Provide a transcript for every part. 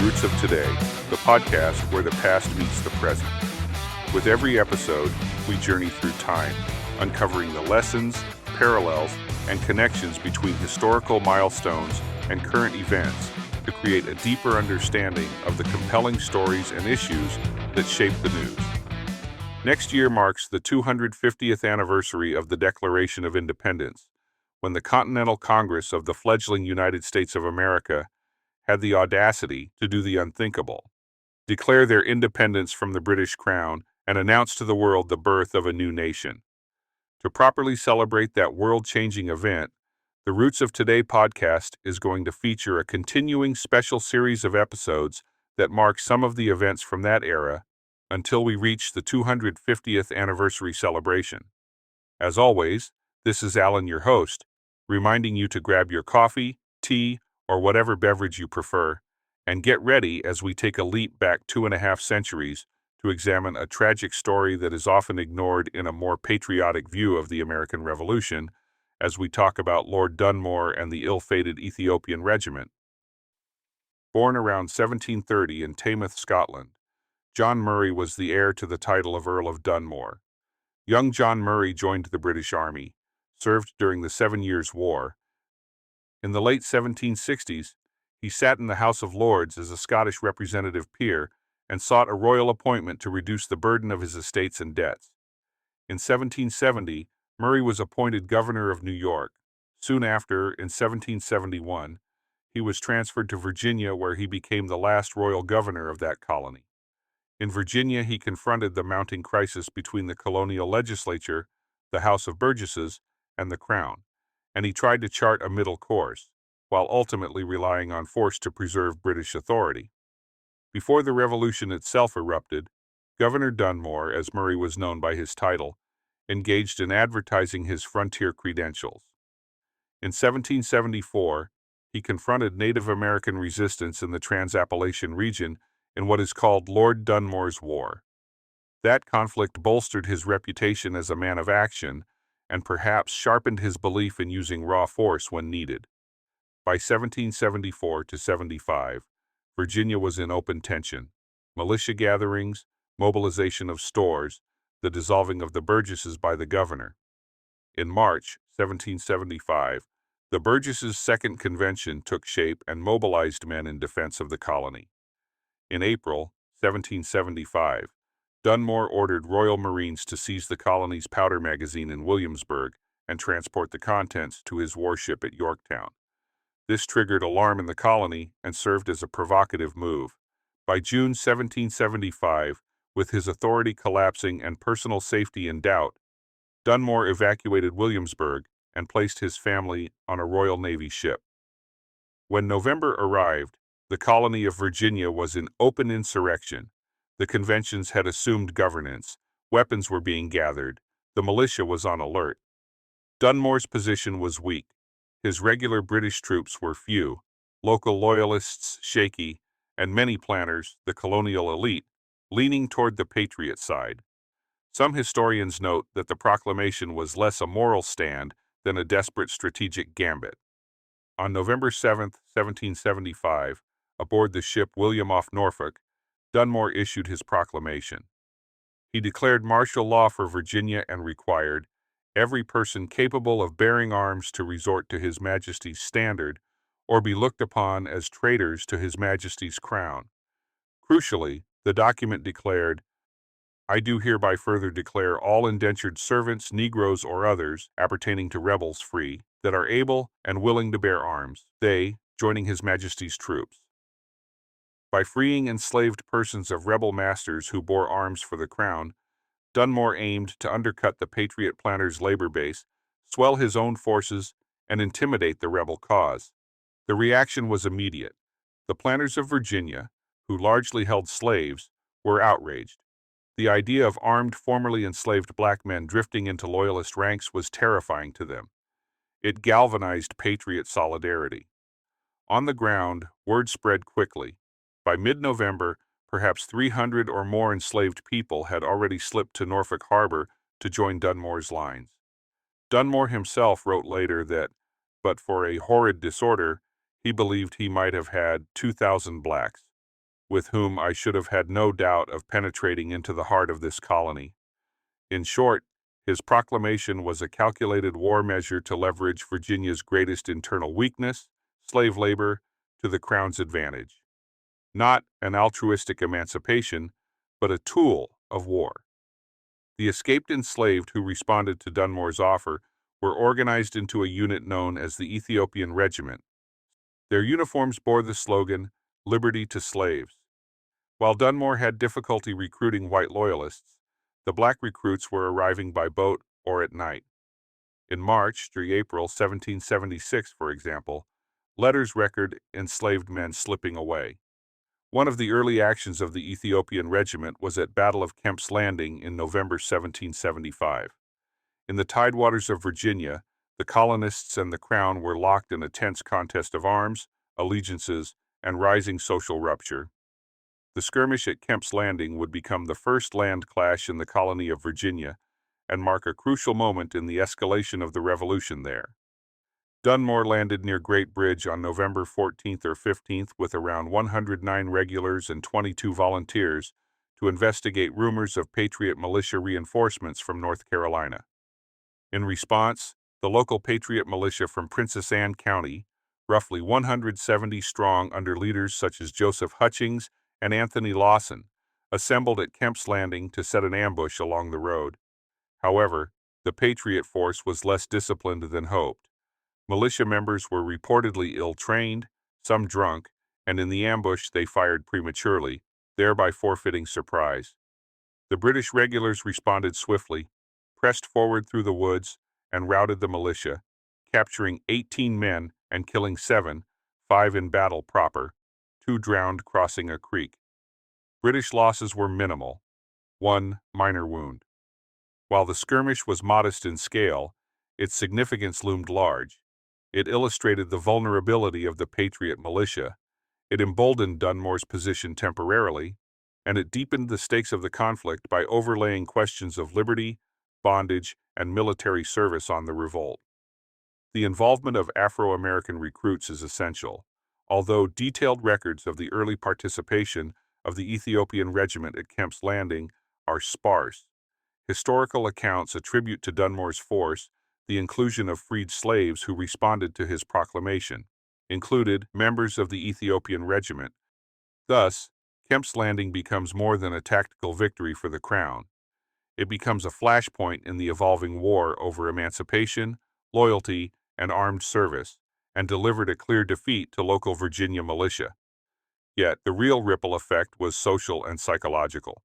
Roots of Today, the podcast where the past meets the present. With every episode, we journey through time, uncovering the lessons, parallels, and connections between historical milestones and current events to create a deeper understanding of the compelling stories and issues that shape the news. Next year marks the 250th anniversary of the Declaration of Independence, when the Continental Congress of the fledgling United States of America had the audacity to do the unthinkable, declare their independence from the British Crown, and announce to the world the birth of a new nation. To properly celebrate that world-changing event, the Roots of Today podcast is going to feature a continuing special series of episodes that mark some of the events from that era until we reach the 250th anniversary celebration. As always, this is Alan, your host, reminding you to grab your coffee, tea, or whatever beverage you prefer, and get ready as we take a leap back 2.5 centuries to examine a tragic story that is often ignored in a more patriotic view of the American Revolution, as we talk about Lord Dunmore and the ill-fated Ethiopian Regiment. Born around 1730 in Taymouth, Scotland, John Murray was the heir to the title of Earl of Dunmore. Young John Murray joined the British Army, served during the 7 Years' War. In the late 1760s, he sat in the House of Lords as a Scottish representative peer and sought a royal appointment to reduce the burden of his estates and debts. In 1770, Murray was appointed governor of New York. Soon after, in 1771, he was transferred to Virginia, where he became the last royal governor of that colony. In Virginia, he confronted the mounting crisis between the colonial legislature, the House of Burgesses, and the Crown, and he tried to chart a middle course, while ultimately relying on force to preserve British authority. Before the Revolution itself erupted, Governor Dunmore, as Murray was known by his title, engaged in advertising his frontier credentials. In 1774, he confronted Native American resistance in the Trans-Appalachian region in what is called Lord Dunmore's War. That conflict bolstered his reputation as a man of action and perhaps sharpened his belief in using raw force when needed. By 1774 to 75, Virginia was in open tension. Militia gatherings, mobilization of stores, the dissolving of the Burgesses by the governor. In March 1775, the Burgesses' Second Convention took shape and mobilized men in defense of the colony. In April 1775, Dunmore ordered Royal Marines to seize the colony's powder magazine in Williamsburg and transport the contents to his warship at Yorktown. This triggered alarm in the colony and served as a provocative move. By June 1775, with his authority collapsing and personal safety in doubt, Dunmore evacuated Williamsburg and placed his family on a Royal Navy ship. When November arrived, the colony of Virginia was in open insurrection. The conventions had assumed governance, weapons were being gathered, the militia was on alert. Dunmore's position was weak. His regular British troops were few, local loyalists shaky, and many planners, the colonial elite, leaning toward the Patriot side. Some historians note that the proclamation was less a moral stand than a desperate strategic gambit. On November 7, 1775, aboard the ship William off Norfolk, Dunmore issued his proclamation. He declared martial law for Virginia and required every person capable of bearing arms to resort to His Majesty's standard or be looked upon as traitors to His Majesty's crown. Crucially, the document declared, "I do hereby further declare all indentured servants, Negroes, or others, appertaining to rebels free, that are able and willing to bear arms, they joining His Majesty's troops." By freeing enslaved persons of rebel masters who bore arms for the crown, Dunmore aimed to undercut the Patriot planners' labor base, swell his own forces, and intimidate the rebel cause. The reaction was immediate. The planters of Virginia, who largely held slaves, were outraged. The idea of armed, formerly enslaved black men drifting into Loyalist ranks was terrifying to them. It galvanized Patriot solidarity. On the ground, word spread quickly. By mid-November, perhaps 300 or more enslaved people had already slipped to Norfolk Harbor to join Dunmore's lines. Dunmore himself wrote later that, but for a horrid disorder, he believed he might have had 2,000 blacks. with whom I should have had no doubt of penetrating into the heart of this colony. In short, his proclamation was a calculated war measure to leverage Virginia's greatest internal weakness, slave labor, to the Crown's advantage. Not an altruistic emancipation, but a tool of war. The escaped enslaved who responded to Dunmore's offer were organized into a unit known as the Ethiopian Regiment. Their uniforms bore the slogan, "Liberty to Slaves." While Dunmore had difficulty recruiting white loyalists, the black recruits were arriving by boat or at night. In March through April 1776, for example, letters record enslaved men slipping away. One of the early actions of the Ethiopian Regiment was at Battle of Kemp's Landing in November 1775. In the tidewaters of Virginia, the colonists and the Crown were locked in a tense contest of arms, allegiances, and rising social rupture. The skirmish at Kemp's Landing would become the first land clash in the colony of Virginia and mark a crucial moment in the escalation of the Revolution there. Dunmore landed near Great Bridge on November 14th or 15th with around 109 regulars and 22 volunteers to investigate rumors of Patriot militia reinforcements from North Carolina. In response, the local Patriot militia from Princess Anne County, roughly 170 strong under leaders such as Joseph Hutchings and Anthony Lawson, assembled at Kemp's Landing to set an ambush along the road. However, the Patriot force was less disciplined than hoped. Militia members were reportedly ill-trained, some drunk, and in the ambush they fired prematurely, thereby forfeiting surprise. The British regulars responded swiftly, pressed forward through the woods, and routed the militia, capturing 18 men and killing 7, 5 in battle proper, 2 drowned crossing a creek. British losses were minimal, 1 minor wound. While the skirmish was modest in scale, its significance loomed large. It illustrated the vulnerability of the Patriot militia, it emboldened Dunmore's position temporarily, and it deepened the stakes of the conflict by overlaying questions of liberty, bondage, and military service on the revolt. The involvement of Afro-American recruits is essential. Although detailed records of the early participation of the Ethiopian Regiment at Kemp's Landing are sparse, historical accounts attribute to Dunmore's force the inclusion of freed slaves who responded to his proclamation, included members of the Ethiopian Regiment. Thus, Kemp's Landing becomes more than a tactical victory for the Crown. It becomes a flashpoint in the evolving war over emancipation, loyalty, and armed service, and delivered a clear defeat to local Virginia militia. Yet, the real ripple effect was social and psychological.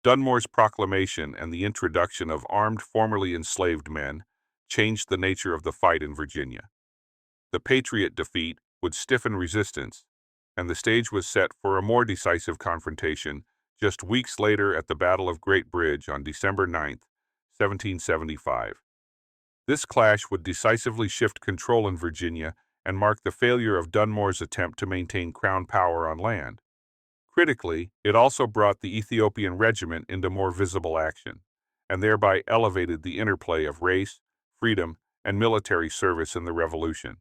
Dunmore's proclamation and the introduction of armed formerly enslaved men changed the nature of the fight in Virginia. The Patriot defeat would stiffen resistance, and the stage was set for a more decisive confrontation just weeks later at the Battle of Great Bridge on December 9, 1775. This clash would decisively shift control in Virginia and mark the failure of Dunmore's attempt to maintain Crown power on land. Critically, it also brought the Ethiopian Regiment into more visible action, and thereby elevated the interplay of race, freedom, and military service in the Revolution.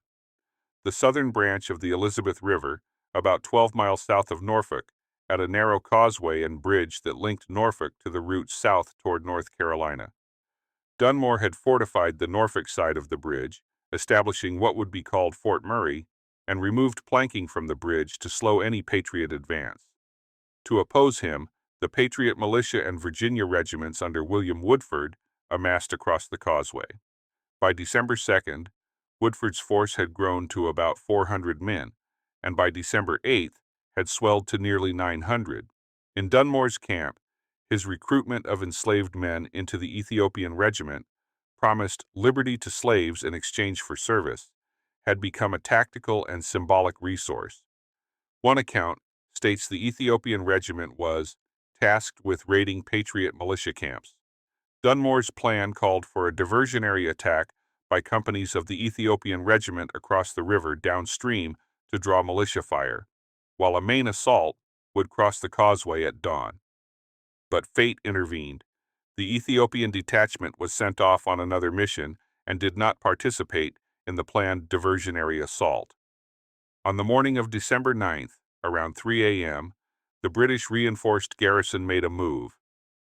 The southern branch of the Elizabeth River, about 12 miles south of Norfolk, had a narrow causeway and bridge that linked Norfolk to the route south toward North Carolina. Dunmore had fortified the Norfolk side of the bridge, establishing what would be called Fort Murray, and removed planking from the bridge to slow any Patriot advance. To oppose him, the Patriot militia and Virginia regiments under William Woodford amassed across the causeway. By December 2nd, Woodford's force had grown to about 400 men, and by December 8th had swelled to nearly 900. In Dunmore's camp, his recruitment of enslaved men into the Ethiopian Regiment, promised liberty to slaves in exchange for service, had become a tactical and symbolic resource. One account states the Ethiopian Regiment was tasked with raiding Patriot militia camps. Dunmore's plan called for a diversionary attack by companies of the Ethiopian Regiment across the river downstream to draw militia fire, while a main assault would cross the causeway at dawn. But fate intervened. The Ethiopian detachment was sent off on another mission and did not participate in the planned diversionary assault. On the morning of December 9th, around 3 a.m., the British reinforced garrison made a move.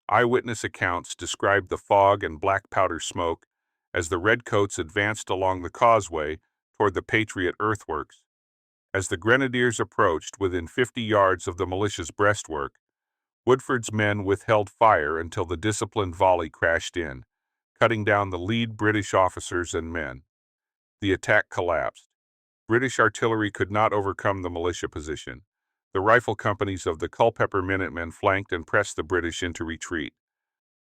Eyewitness accounts described the fog and black powder smoke as the redcoats advanced along the causeway toward the Patriot earthworks. As the grenadiers approached within 50 yards of the militia's breastwork, Woodford's men withheld fire until the disciplined volley crashed in, cutting down the lead British officers and men. The attack collapsed. British artillery could not overcome the militia position. The rifle companies of the Culpeper Minutemen flanked and pressed the British into retreat.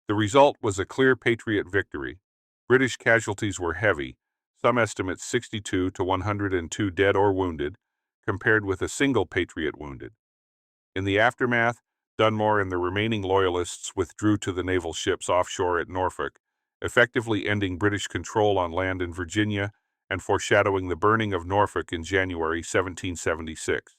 The result was a clear Patriot victory. British casualties were heavy, some estimates 62 to 102 dead or wounded, compared with a single Patriot wounded. In the aftermath, Dunmore and the remaining Loyalists withdrew to the naval ships offshore at Norfolk, effectively ending British control on land in Virginia and foreshadowing the burning of Norfolk in January 1776.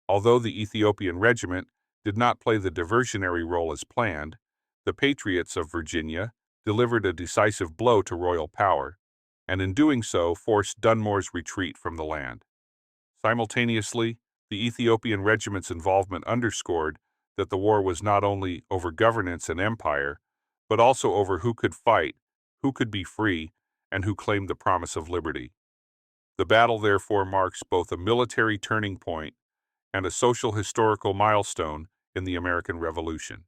Although the Ethiopian Regiment did not play the diversionary role as planned, the Patriots of Virginia delivered a decisive blow to royal power, and in doing so forced Dunmore's retreat from the land. Simultaneously, the Ethiopian Regiment's involvement underscored that the war was not only over governance and empire, but also over who could fight, who could be free, and who claimed the promise of liberty. The battle therefore marks both a military turning point and a social historical milestone in the American Revolution.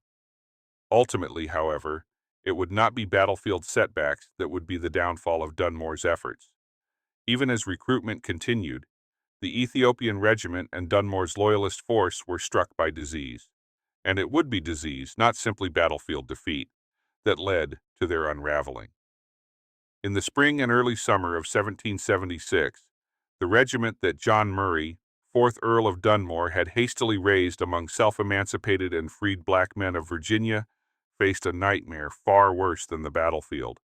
Ultimately, however, it would not be battlefield setbacks that would be the downfall of Dunmore's efforts. Even as recruitment continued, the Ethiopian Regiment and Dunmore's Loyalist force were struck by disease. And it would be disease, not simply battlefield defeat, that led to their unraveling. In the spring and early summer of 1776, the regiment that John Murray, 4th Earl of Dunmore, had hastily raised among self-emancipated and freed black men of Virginia faced a nightmare far worse than the battlefield.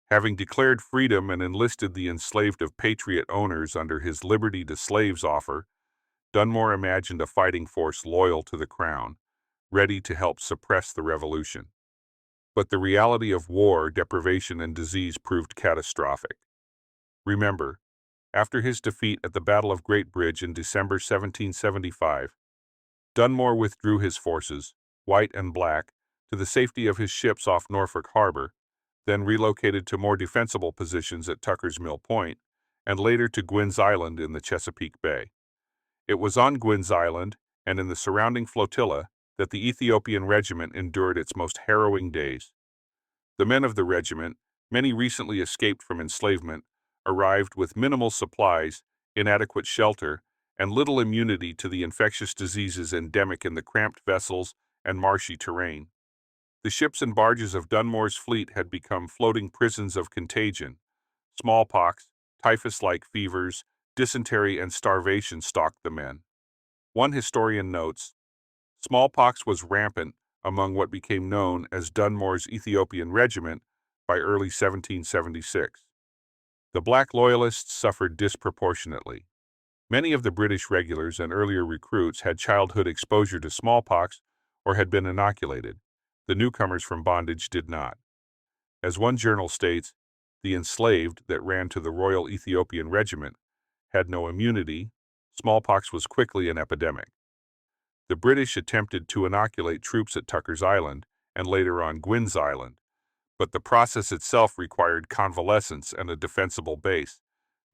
Having declared freedom and enlisted the enslaved of Patriot owners under his liberty to slaves offer, Dunmore imagined a fighting force loyal to the crown, ready to help suppress the revolution. But the reality of war, deprivation, and disease proved catastrophic. Remember, after his defeat at the Battle of Great Bridge in December 1775, Dunmore withdrew his forces, white and black, to the safety of his ships off Norfolk Harbor, then relocated to more defensible positions at Tucker's Mill Point, and later to Gwynn's Island in the Chesapeake Bay. It was on Gwynn's Island and in the surrounding flotilla that the Ethiopian Regiment endured its most harrowing days. The men of the regiment, many recently escaped from enslavement, arrived with minimal supplies, inadequate shelter, and little immunity to the infectious diseases endemic in the cramped vessels and marshy terrain. The ships and barges of Dunmore's fleet had become floating prisons of contagion. Smallpox, typhus-like fevers, dysentery, and starvation stalked the men. One historian notes, smallpox was rampant among what became known as Dunmore's Ethiopian Regiment by early 1776. The black Loyalists suffered disproportionately. Many of the British regulars and earlier recruits had childhood exposure to smallpox or had been inoculated. The newcomers from bondage did not. As one journal states, the enslaved that ran to the Royal Ethiopian Regiment had no immunity. Smallpox was quickly an epidemic. The British attempted to inoculate troops at Tucker's Island and later on Gwynn's Island, but the process itself required convalescence and a defensible base,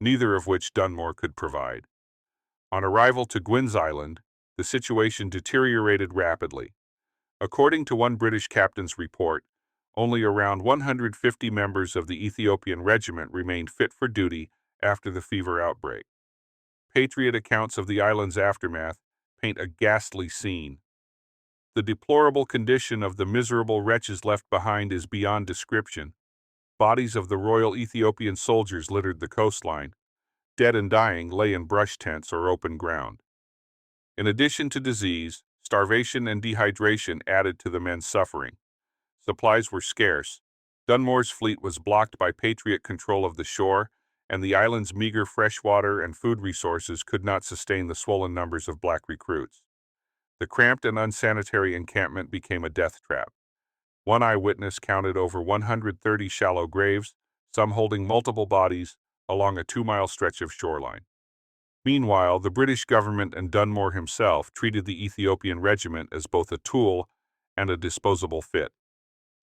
neither of which Dunmore could provide. On arrival to Gwynn's Island, the situation deteriorated rapidly. According to one British captain's report, only around 150 members of the Ethiopian Regiment remained fit for duty after the fever outbreak. Patriot accounts of the island's aftermath paint a ghastly scene. The deplorable condition of the miserable wretches left behind is beyond description. Bodies of the Royal Ethiopian soldiers littered the coastline. Dead and dying lay in brush tents or open ground. In addition to disease, starvation and dehydration added to the men's suffering. Supplies were scarce. Dunmore's fleet was blocked by Patriot control of the shore, and the island's meager freshwater and food resources could not sustain the swollen numbers of black recruits. The cramped and unsanitary encampment became a death trap. One eyewitness counted over 130 shallow graves, some holding multiple bodies, along a 2-mile stretch of shoreline. Meanwhile, the British government and Dunmore himself treated the Ethiopian regiment as both a tool and a disposable fit.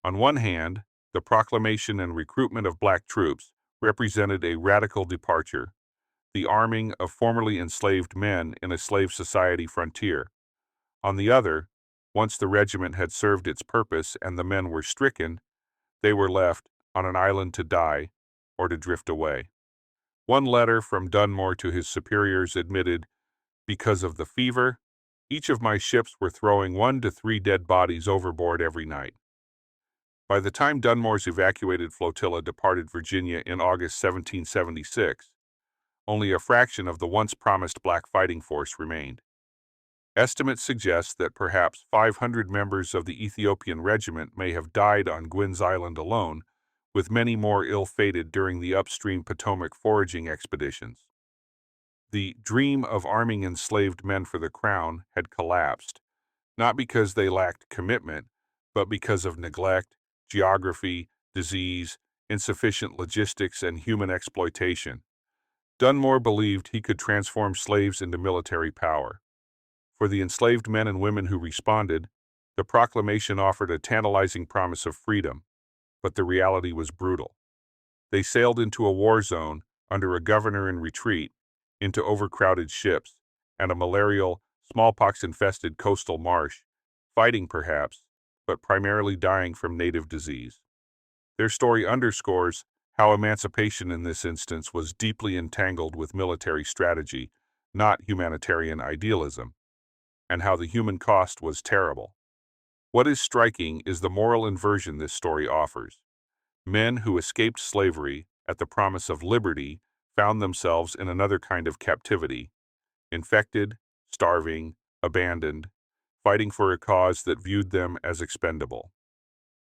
On one hand, the proclamation and recruitment of black troops represented a radical departure, the arming of formerly enslaved men in a slave society frontier. On the other, once the regiment had served its purpose and the men were stricken, they were left on an island to die or to drift away. One letter from Dunmore to his superiors admitted, "Because of the fever, each of my ships were throwing 1 to 3 dead bodies overboard every night." By the time Dunmore's evacuated flotilla departed Virginia in August 1776, only a fraction of the once promised black fighting force remained. Estimates suggest that perhaps 500 members of the Ethiopian regiment may have died on Gwynn's Island alone, with many more ill-fated during the upstream Potomac foraging expeditions. The dream of arming enslaved men for the crown had collapsed, not because they lacked commitment, but because of neglect, geography, disease, insufficient logistics, and human exploitation. Dunmore believed he could transform slaves into military power. For the enslaved men and women who responded, the proclamation offered a tantalizing promise of freedom, but the reality was brutal. They sailed into a war zone under a governor in retreat, into overcrowded ships, and a malarial, smallpox-infested coastal marsh, fighting perhaps, but primarily dying from native disease. Their story underscores how emancipation in this instance was deeply entangled with military strategy, not humanitarian idealism, and how the human cost was terrible. What is striking is the moral inversion this story offers. Men who escaped slavery at the promise of liberty found themselves in another kind of captivity, infected, starving, abandoned, fighting for a cause that viewed them as expendable.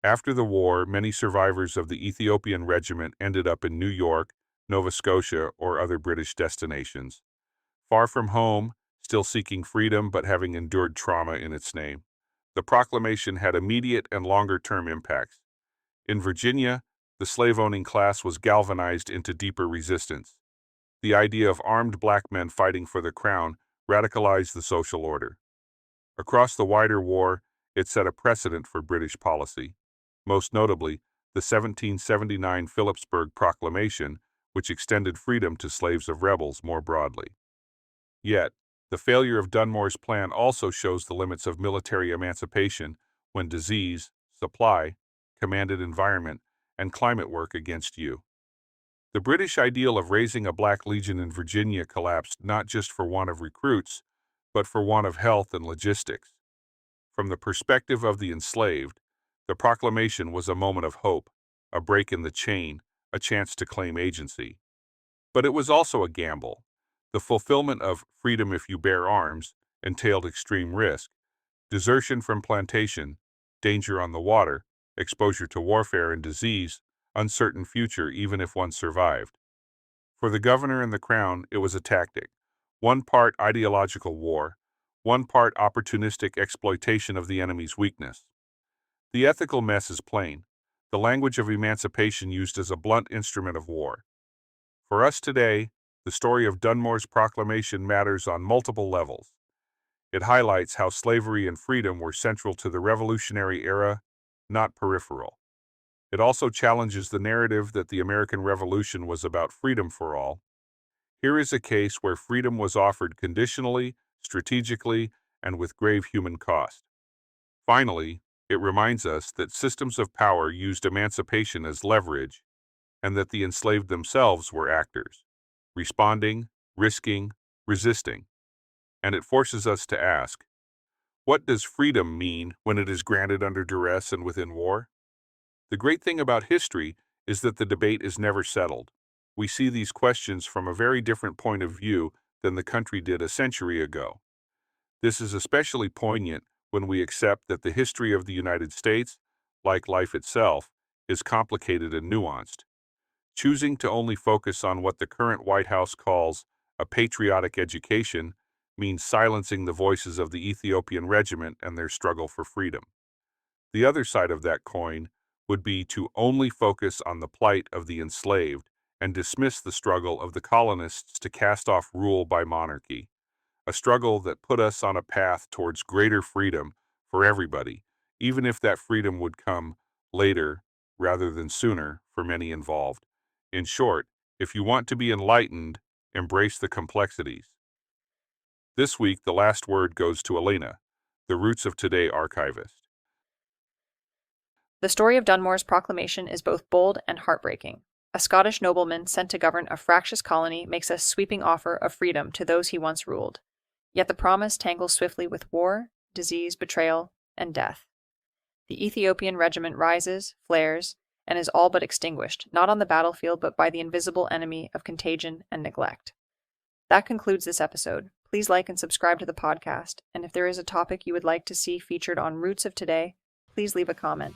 After the war, many survivors of the Ethiopian regiment ended up in New York, Nova Scotia, or other British destinations. Far from home, still seeking freedom but having endured trauma in its name. The proclamation had immediate and longer-term impacts. In Virginia, the slave-owning class was galvanized into deeper resistance. The idea of armed black men fighting for the crown radicalized the social order. Across the wider war, it set a precedent for British policy. Most notably, the 1779 Philipsburg Proclamation, which extended freedom to slaves of rebels more broadly. Yet, the failure of Dunmore's plan also shows the limits of military emancipation when disease, supply, commanded environment, and climate work against you. The British ideal of raising a black legion in Virginia collapsed not just for want of recruits, but for want of health and logistics. From the perspective of the enslaved, the proclamation was a moment of hope, a break in the chain, a chance to claim agency. But it was also a gamble. The fulfillment of freedom if you bear arms entailed extreme risk, desertion from plantation, danger on the water, exposure to warfare and disease, uncertain future even if one survived. For the governor and the crown, it was a tactic. One part ideological war, one part opportunistic exploitation of the enemy's weakness. The ethical mess is plain. The language of emancipation used as a blunt instrument of war. For us today, the story of Dunmore's proclamation matters on multiple levels. It highlights how slavery and freedom were central to the Revolutionary era, not peripheral. It also challenges the narrative that the American Revolution was about freedom for all. Here is a case where freedom was offered conditionally, strategically, and with grave human cost. Finally, it reminds us that systems of power used emancipation as leverage, and that the enslaved themselves were actors, responding, risking, resisting. And it forces us to ask, what does freedom mean when it is granted under duress and within war? The great thing about history is that the debate is never settled. We see these questions from a very different point of view than the country did a century ago. This is especially poignant when we accept that the history of the United States, like life itself, is complicated and nuanced. Choosing to only focus on what the current White House calls a patriotic education means silencing the voices of the Ethiopian regiment and their struggle for freedom. The other side of that coin would be to only focus on the plight of the enslaved and dismiss the struggle of the colonists to cast off rule by monarchy, a struggle that put us on a path towards greater freedom for everybody, even if that freedom would come later rather than sooner for many involved. In short, if you want to be enlightened, embrace the complexities. This week, the last word goes to Elena, the Roots of Today archivist. The story of Dunmore's proclamation is both bold and heartbreaking. A Scottish nobleman sent to govern a fractious colony makes a sweeping offer of freedom to those he once ruled. Yet the promise tangles swiftly with war, disease, betrayal, and death. The Ethiopian regiment rises, flares, and is all but extinguished, not on the battlefield but by the invisible enemy of contagion and neglect. That concludes this episode. Please like and subscribe to the podcast, and if there is a topic you would like to see featured on Roots of Today, please leave a comment.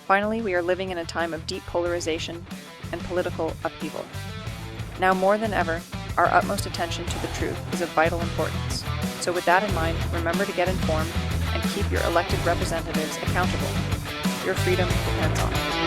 Finally, we are living in a time of deep polarization and political upheaval. Now more than ever, our utmost attention to the truth is of vital importance. So with that in mind, remember to get informed and keep your elected representatives accountable. Your freedom depends on it.